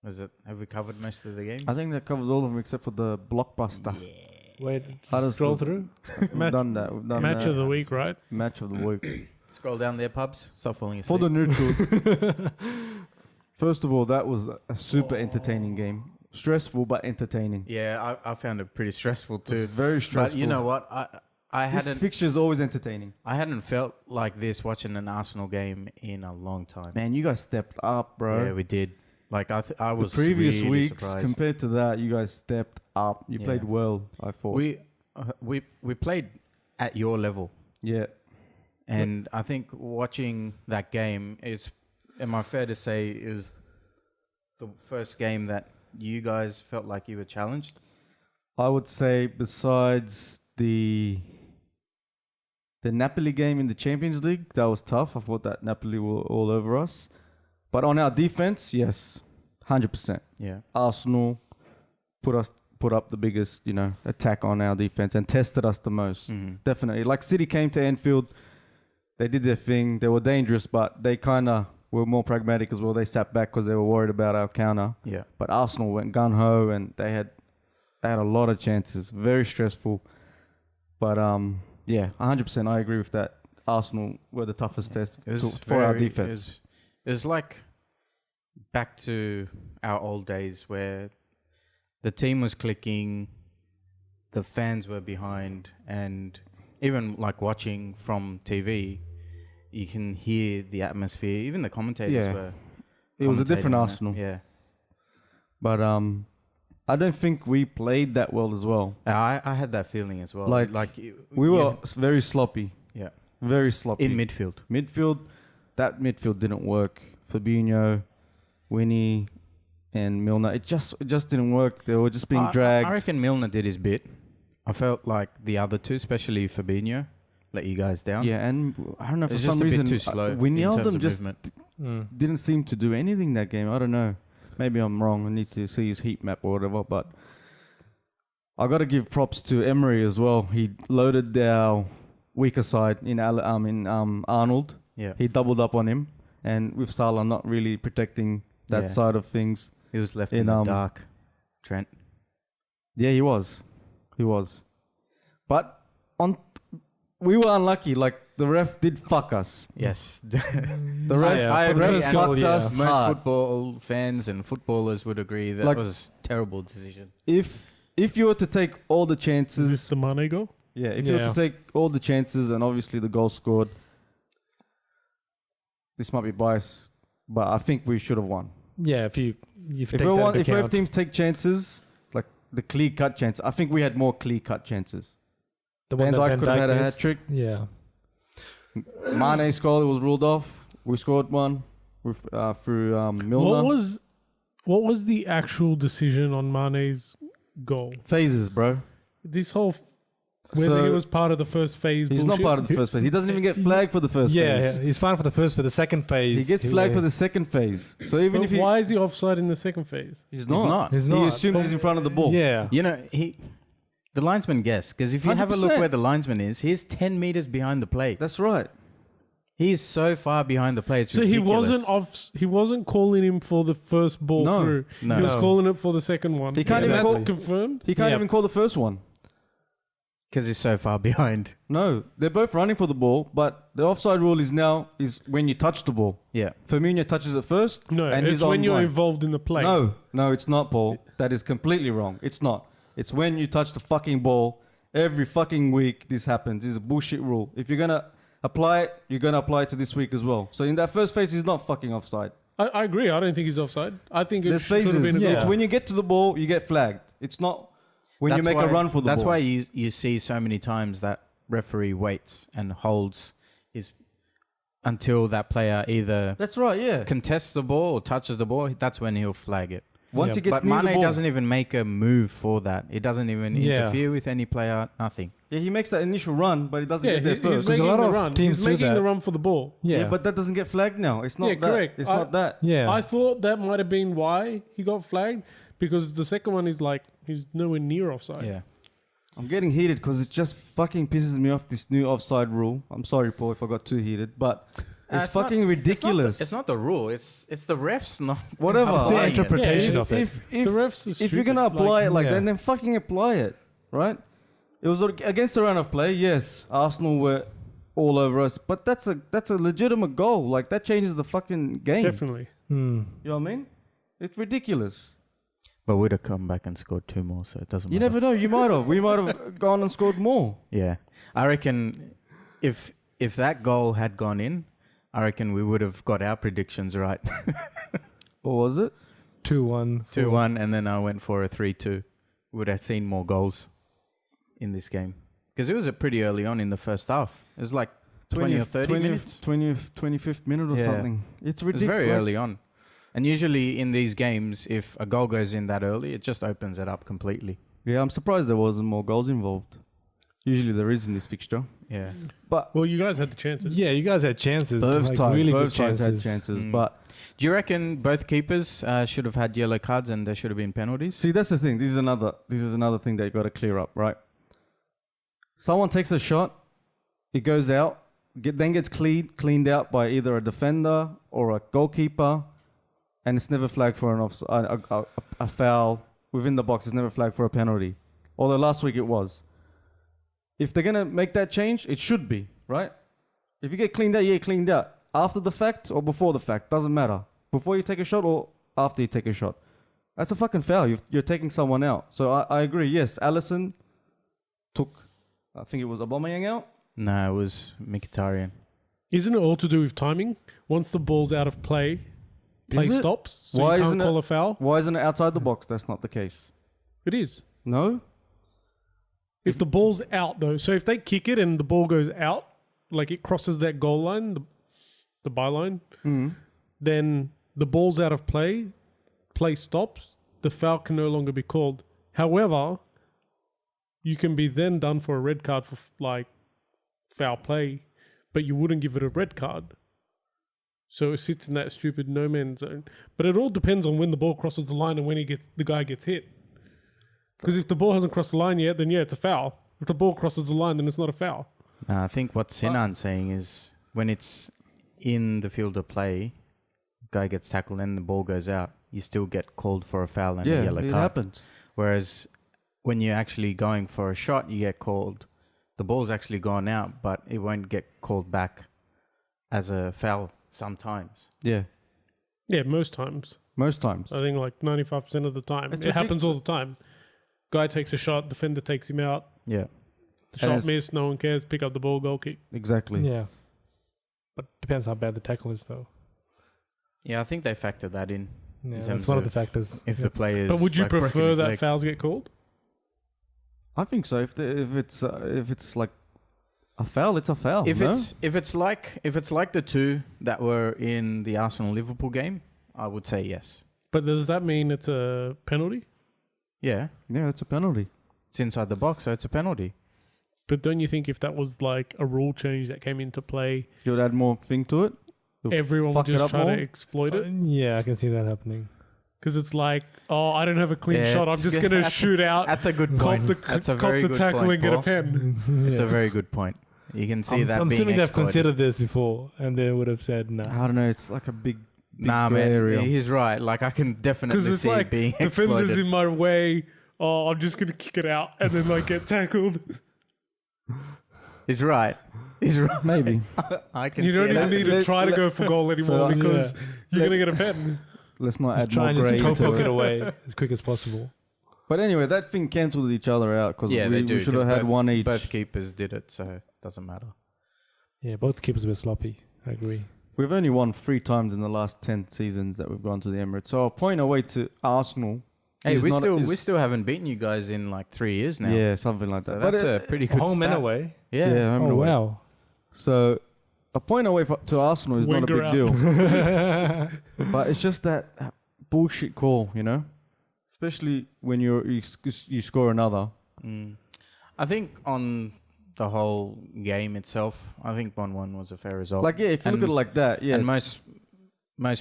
Have we covered most of the games? I think that covers all of them except for the blockbuster. Wait, Huddersfield. scroll through. We've done that. We've done Match that. of the week, right? Match of the week. Scroll down there, pubs. Stop falling For asleep. the neutral. First of all, that was a super entertaining game. Stressful but entertaining. Yeah, I found it pretty stressful It was too. very stressful. But you know what? I this hadn't fixture is always entertaining. I hadn't felt like this watching an Arsenal game in a long time. Man, you guys stepped up, bro. Yeah, we did. Like I was the previous really weeks surprised. compared to that, you guys stepped up. You played well, I thought. We played at your level, yeah. and I think watching that game is, am I fair to say, is the first game that you guys felt like you were challenged? I would say besides the Napoli game in the Champions League, that was tough. I thought that Napoli were all over us. But on our defense, yes, 100%. Yeah. Arsenal put up the biggest, attack on our defense and tested us the most. Mm-hmm. Definitely. Like City came to Anfield, they did their thing. They were dangerous, but they kind of were more pragmatic as well. They sat back because they were worried about our counter. Yeah. But Arsenal went gun-ho and they had a lot of chances. Very stressful. But, yeah, 100% I agree with that. Arsenal were the toughest test for our defense. It was like back to our old days where the team was clicking, the fans were behind, and even like watching from TV, you can hear the atmosphere. Even the commentators were. It was a different commentating Arsenal. Yeah. But I don't think we played that well as well. I had that feeling as well. Like we were very sloppy. Yeah. Very sloppy. In midfield. That midfield didn't work. Fabinho, Winnie, and Milner. It just didn't work. They were just being dragged. I reckon Milner did his bit. I felt like the other two, especially Fabinho, let you guys down. Yeah, and I don't know, for It's some just a reason, bit too slow. Wijnaldum just movement. didn't seem to do anything that game. I don't know. Maybe I'm wrong. I need to see his heat map or whatever. But I got to give props to Emery as well. He loaded our weaker side in Arnold. Yeah. He doubled up on him. And with Salah not really protecting that side of things. He was left in the dark, Trent. Yeah, he was. But we were unlucky. Like, the ref did fuck us. Yes. The ref fucked us Most hard. football fans and footballers would agree that was a terrible decision. If you were to take all the chances... Is this the Mane goal? Yeah, if you were to take all the chances and obviously the goal scored, this might be biased, but I think we should have won. Yeah, if both teams take chances, like the clear-cut chance, I think we had more clear-cut chances. The one Van that Dijk Van could have Dijk had a missed. hat-trick. Yeah. Mane scored, it was ruled off. We scored one through Milner. What was the actual decision on Mane's goal? Phases, bro. This whole whether he was part of the first phase. He's bullshit? not part of the first phase. He doesn't even get flagged for the first phase. Yeah, he's fine for the first, for the second phase. He gets flagged for the second phase. So even But if why is he offside in the second phase? He's not. He assumes he's in front of the ball. Yeah. You know, the linesman guessed, because if you have a look 100%. where the linesman is, he's 10 meters behind the plate. That's right. He's so far behind the plate. It's So ridiculous. he wasn't calling him for the first ball No. through. No. He was No. calling it for the second one. He can't And even that's call- confirmed. He can't Yeah. even call the first one. Because he's so far behind. No, they're both running for the ball, but the offside rule is when you touch the ball. Yeah. Firmino touches it first. No, and it's he's when on you're line. involved in the play. No, it's not, Paul. That is completely wrong. It's not. It's when you touch the fucking ball. Every fucking week this happens. This is a bullshit rule. If you're gonna apply it, you're gonna apply it to this week as well. So in that first phase, he's not fucking offside. I agree. I don't think he's offside. I think it There's should have phases. been a goal. It's when you get to the ball, you get flagged. It's not when you make a run for the ball. That's why you see so many times that referee waits and holds until that player either That's right, yeah. contests the ball or touches the ball. That's when he'll flag it. Once he gets But near the Mane ball. doesn't even make a move for that. He doesn't even interfere with any player. Nothing. Yeah, he makes that initial run, but he doesn't get there he's first. making a lot the of run. teams He's do making that. the run for the ball. Yeah. But that doesn't get flagged now. It's not Yeah, that. correct. It's not that. Yeah. I thought that might have been why he got flagged, because the second one is like he's nowhere near offside. Yeah. I'm getting heated because it just fucking pisses me off, this new offside rule. I'm sorry, Paul, if I got too heated, but It's fucking ridiculous. It's not the rule. It's the refs not Whatever. It's the applying it. interpretation Yeah, of it. If the refs are if you're gonna stupid, apply it like yeah. that, then fucking apply it, right? It was against the run of play. Yes, Arsenal were all over us, but that's a legitimate goal. Like that changes the fucking game. Definitely. Hmm. You know what I mean? It's ridiculous. But we'd have come back and scored 2 more, so it doesn't You matter. never know. You might have. We might have gone and scored more. Yeah. I reckon if that goal had gone in, I reckon we would have got our predictions right. What was it? 2-1. 2-1, and then I went for a 3-2. Would have seen more goals in this game. Because it was pretty early on in the first half. It was like 20 or 30 minutes. 25th minute or Yeah. something. It's It was ridiculous. very early on. And usually in these games, if a goal goes in that early, it just opens it up completely. Yeah, I'm surprised there wasn't more goals involved. Usually there is in this fixture. Yeah. But Well, you guys had the chances. Yeah, you guys had chances. both like sides, really both good sides had chances. chances. Mm. But Do you reckon both keepers should have had yellow cards and there should have been penalties? see, that's the thing. This is another thing that you got to clear up, right? Someone takes a shot, it goes out, then gets cleaned out by either a defender or a goalkeeper, and it's never flagged for a foul within the box. It's never flagged for a penalty. Although last week it was. If they're gonna make that change, it should be, right? If you get cleaned out, you get cleaned out. After the fact or before the fact, doesn't matter. Before you take a shot or after you take a shot. That's a fucking foul. You're taking someone out. So I agree. Yes, Alisson took, I think it was Aubameyang out. No, it was Mkhitaryan. Isn't it all to do with timing? Once the ball's out of play Is it? stops. So Why you can't isn't call a foul. Why isn't it outside the box? That's not the case. It is. No? If the ball's out though, so if they kick it and the ball goes out, like it crosses that goal line, the byline, Mm. then the ball's out of play stops, the foul can no longer be called. However, you can be then done for a red card for like foul play, but you wouldn't give it a red card. So it sits in that stupid no man's zone. But it all depends on when the ball crosses the line and when the guy gets hit. Because if the ball hasn't crossed the line yet, then yeah, it's a foul. If the ball crosses the line, then it's not a foul. No, I think what Sinan's saying is when it's in the field of play, guy gets tackled and the ball goes out, you still get called for a foul and a Yeah, yellow it card. happens. Whereas when you're actually going for a shot, you get called. The ball's actually gone out, but it won't get called back as a foul sometimes. Yeah, Yeah, most times. most times. I think like 95% of the time. It's It happens all the time. Guy takes a shot, defender takes him out. Yeah. The shot it's- missed, no one cares. Pick up the ball, goal kick. Exactly. Yeah. But depends how bad the tackle is, though. Yeah, I think they factor that in. Yeah, terms that's one of the of factors. If Yeah. the players. But would you like, breaking prefer his that leg. fouls get called? I think so. If it's like a foul, it's a foul. If no? it's like the two that were in the Arsenal-Liverpool game, I would say yes. But does that mean it's a penalty? Yeah, Yeah, it's a penalty. it's inside the box, so it's a penalty. But don't you think if that was like a rule change that came into play, You would add more thing to it. You'll everyone would fuck it just up try more? to exploit it? Yeah, I can see that happening. Because it's like, oh, I don't have a clean Yeah, shot. I'm it's- just going to that's- shoot out, That's a good cop point. That's a the very good tackle point, and get a Paul. pen. It's a very good point. You can see that I'm being assuming they've exploited. considered this before, and they would have said no. I don't know. It's like a big Nah, grey man, area. he's right. Like I can definitely Because it's see like, it being defender's exploited. in my way. Oh, I'm just going to kick it out and then like get tackled. He's right. He's right. Maybe. I can You see don't it. even need to try to go for goal anymore So, because you're going to get a pen. Let's not Just add try more and just grey poke into it it. away as quick as possible. But anyway, that thing cancelled each other out because Yeah, they do. we should have 'cause had both- one each. Both keepers did it, so it doesn't matter. Yeah, both keepers were sloppy. I agree. We've only won 3 times in the last 10 seasons that we've gone to the Emirates. So a point away to Arsenal. Hey, is not- is- we still haven't beaten you guys in like 3 years now. Yeah, something like So that. that's But a pretty good Home and stat. away. Yeah. yeah, home and Oh, away. wow. So a point away to Arsenal is not a Wenger big out. deal. But it's just that bullshit call, you know? Especially when you score another. Mm. I think on the whole game itself, I think 1-1 was a fair result. Like, yeah, if you look at it like that, yeah. And most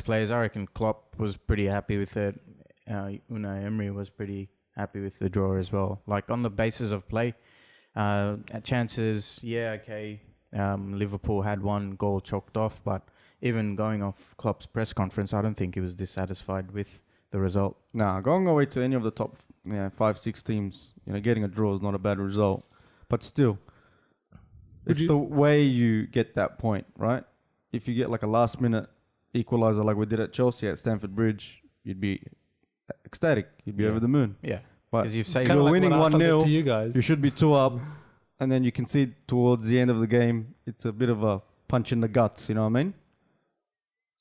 players, I reckon Klopp was pretty happy with it. Unai Emery was pretty happy with the draw as well. Like on the basis of play, at chances, yeah, okay. Liverpool had one goal chalked off, but even going off Klopp's press conference, I don't think he was dissatisfied with the result. Nah, going away to any of the top 5-6 teams, getting a draw is not a bad result. But still, it's the way you get that point, right? If you get like a last minute equaliser like we did at Chelsea at Stamford Bridge, you'd be ecstatic. You'd be over the moon. Yeah. But Because you've saved you're Kinda winning what Arsenal did 1-0. to you guys. You should be 2 up, and then you concede towards the end of the game. It's a bit of a punch in the guts, you know what I mean?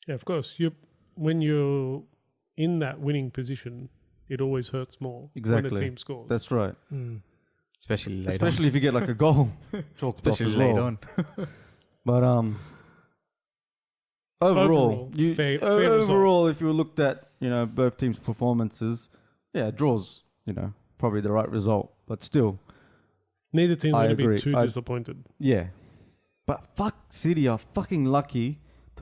Yeah, of course. When you're in that winning position, it always hurts more when Exactly. the team scores. That's right. especially late Especially if you get like a goal. Chalked off especially as late well. on. But overall, fair result. if you looked at both teams' performances, draws, probably the right result. But still, Neither team's I going to be agree. too disappointed. yeah. But fuck, City are fucking lucky